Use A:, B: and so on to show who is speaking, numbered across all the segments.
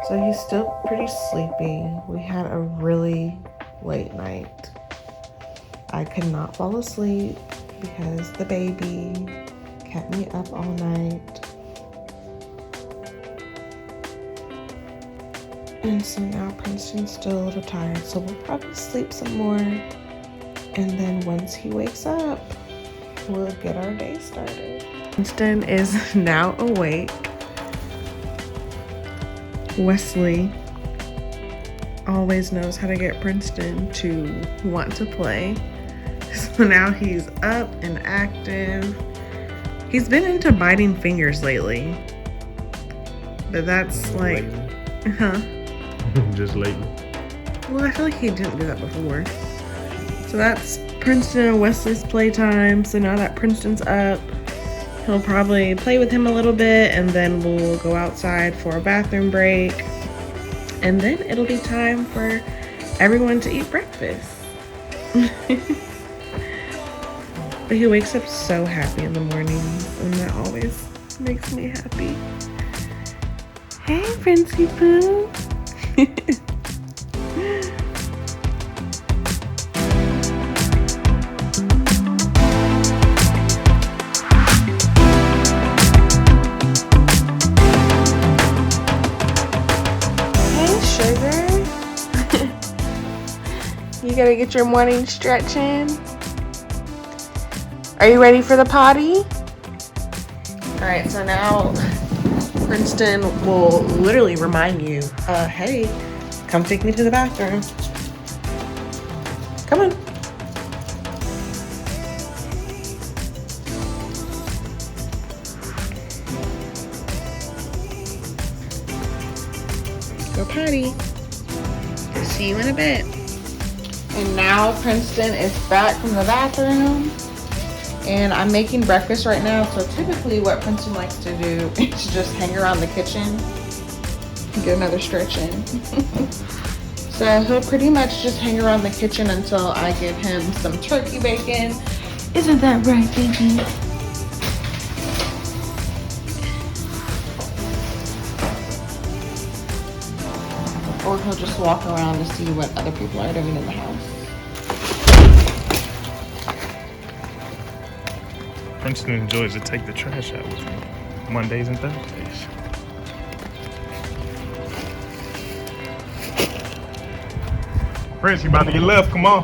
A: So he's still pretty sleepy. We had a really late night. I could not fall asleep because the baby kept me up all night. And so now Princeton's still a little tired, so we'll probably sleep some more. And then once he wakes up, we'll get our day started. Princeton is now awake. Wesley always knows how to get Princeton to want to play. So now he's up and active. He's been into biting fingers lately. But that's like,
B: Just lately.
A: Well, I feel like he didn't do that before. So that's Princeton and Wesley's playtime. So now that Princeton's up, he'll probably play with him a little bit, and then we'll go outside for a bathroom break. And then it'll be time for everyone to eat breakfast. But he wakes up so happy in the mornings, and that always makes me happy. Hey, Princey Pooh. You gotta get your morning stretch in. Are you ready for the potty? All right, so now Princeton will literally remind you, hey, come take me to the bathroom. Come on. Go potty. See you in a bit. And now Princeton is back from the bathroom, and I'm making breakfast right now. So typically what Princeton likes to do is just hang around the kitchen and get another stretch in. So he'll pretty much just hang around the kitchen until I give him some turkey bacon. Isn't that right, baby? Or he'll just walk around to see what other people are doing in the house.
B: Princeton enjoys to take the trash out with me Mondays and Thursdays. Prince, you about to get left, come on.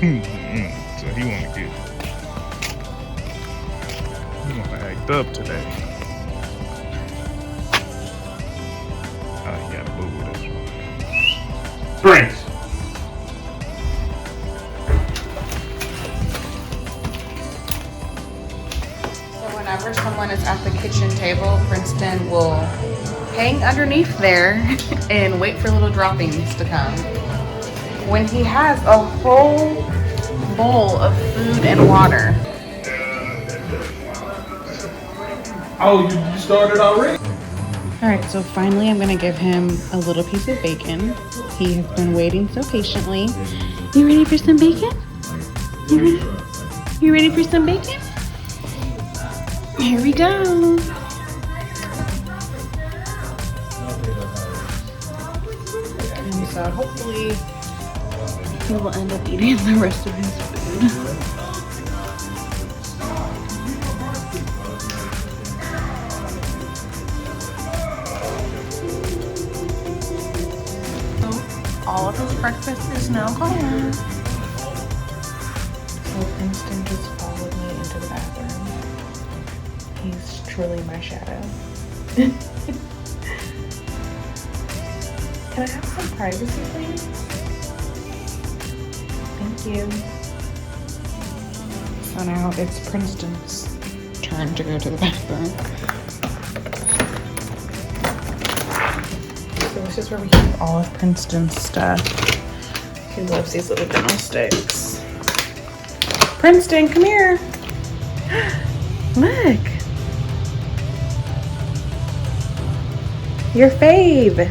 B: So he wanna act up today. Oh, he got a boo with this one. Prince.
A: Whenever someone is at the kitchen table, Princeton will hang underneath there and wait for little droppings to come. When he has a whole bowl of food and water.
B: Oh, you started already?
A: All right, so finally I'm gonna give him a little piece of bacon. He has been waiting so patiently. You ready for some bacon? You ready for some bacon? Here we go. And so hopefully he will end up eating the rest of his food. So all of his breakfast is now gone. So Princeton just followed me into the bathroom. He's truly my shadow. Can I have some privacy, please? Thank you. So now it's Princeton's turn to go to the bathroom. So this is where we keep all of Princeton's stuff. He loves these little dental sticks. Princeton, come here. Look. Your fave.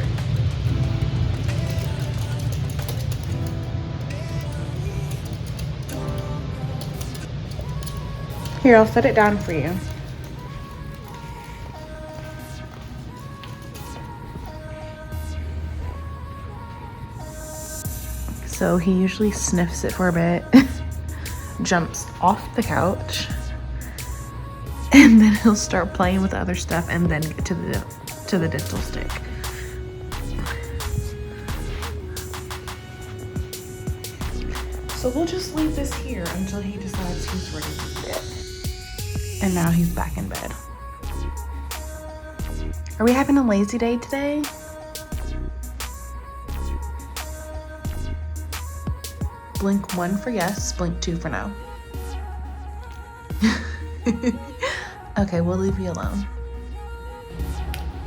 A: Here, I'll set it down for you. So he usually sniffs it for a bit, jumps off the couch, and then he'll start playing with other stuff and then get to the dental stick. So we'll just leave this here until he decides he's ready to eat it. And now he's back in bed. Are we having a lazy day today? Blink 1 for yes, blink 2 for no. Okay, we'll leave you alone.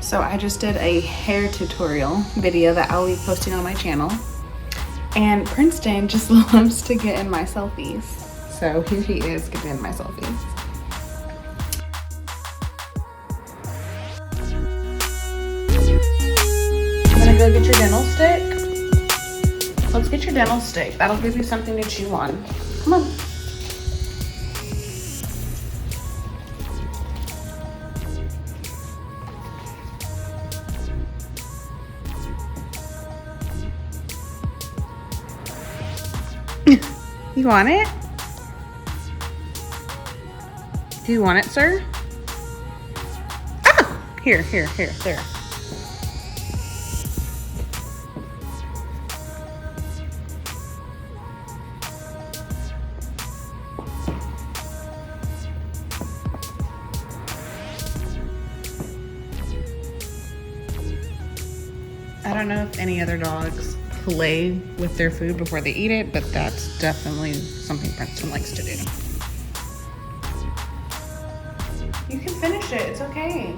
A: So I just did a hair tutorial video that I'll be posting on my channel. And Princeton just loves to get in my selfies. So here he is getting in my selfies. I'm gonna go get your dental stick. Let's get your dental stick. That'll give you something to chew on. Come on. You want it? Do you want it, sir? Ah! Here, there. I don't know if any other dogs play with their food before they eat it, but that's definitely something Princeton likes to do. You can finish it, it's okay.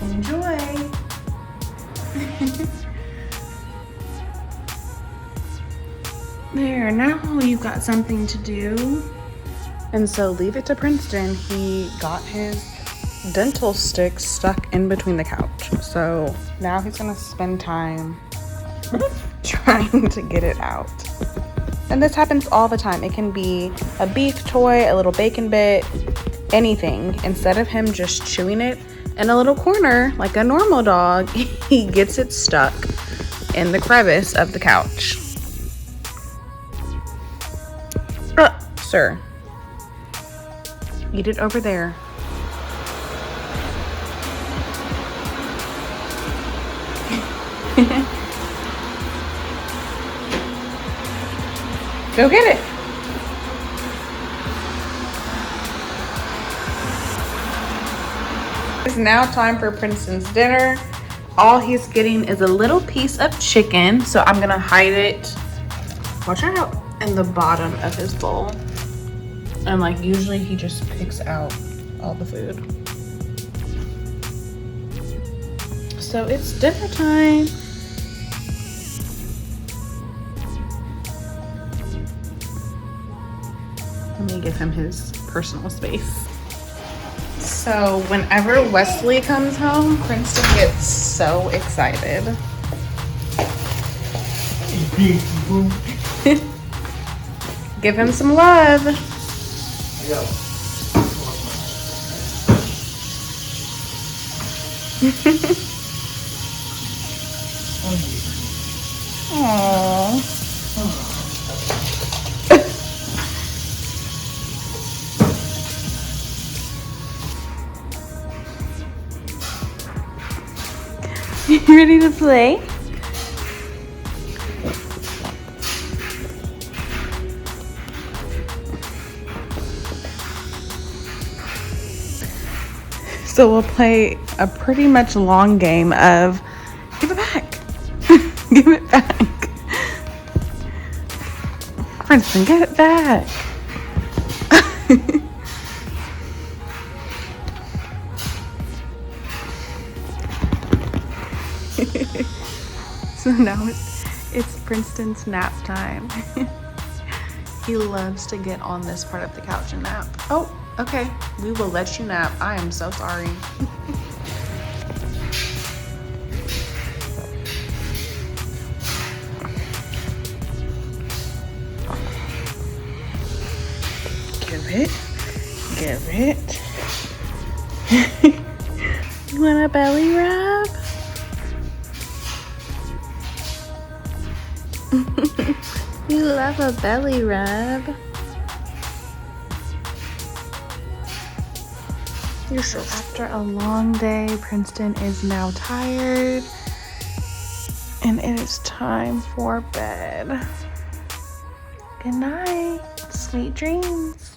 A: Enjoy. There, now you've got something to do. And so leave it to Princeton. He got his dental stick stuck in between the couch. So now he's gonna spend time trying to get it out. And this happens all the time. It can be a beef toy, a little bacon bit, anything. Instead of him just chewing it in a little corner like a normal dog, he gets it stuck in the crevice of the couch. Sir, eat it over there. Go get it. It's now time for Princeton's dinner. All he's getting is a little piece of chicken, so I'm gonna hide it, watch out, in the bottom of his bowl. And like usually he just picks out all the food. So it's dinner time. Let me give him his personal space. So whenever Wesley comes home, Princeton gets so excited. Give him some love. Aww. You ready to play? So we'll play a pretty much long game of give it back. Give it back. Princeton, get it back. So now it's Princeton's nap time. He loves to get on this part of the couch and nap. Oh, okay. We will let you nap. I am so sorry. it. Give it. You want a belly rub? You love a belly rub. So after a long day, Princeton is now tired and it is time for bed. Good night. Sweet dreams.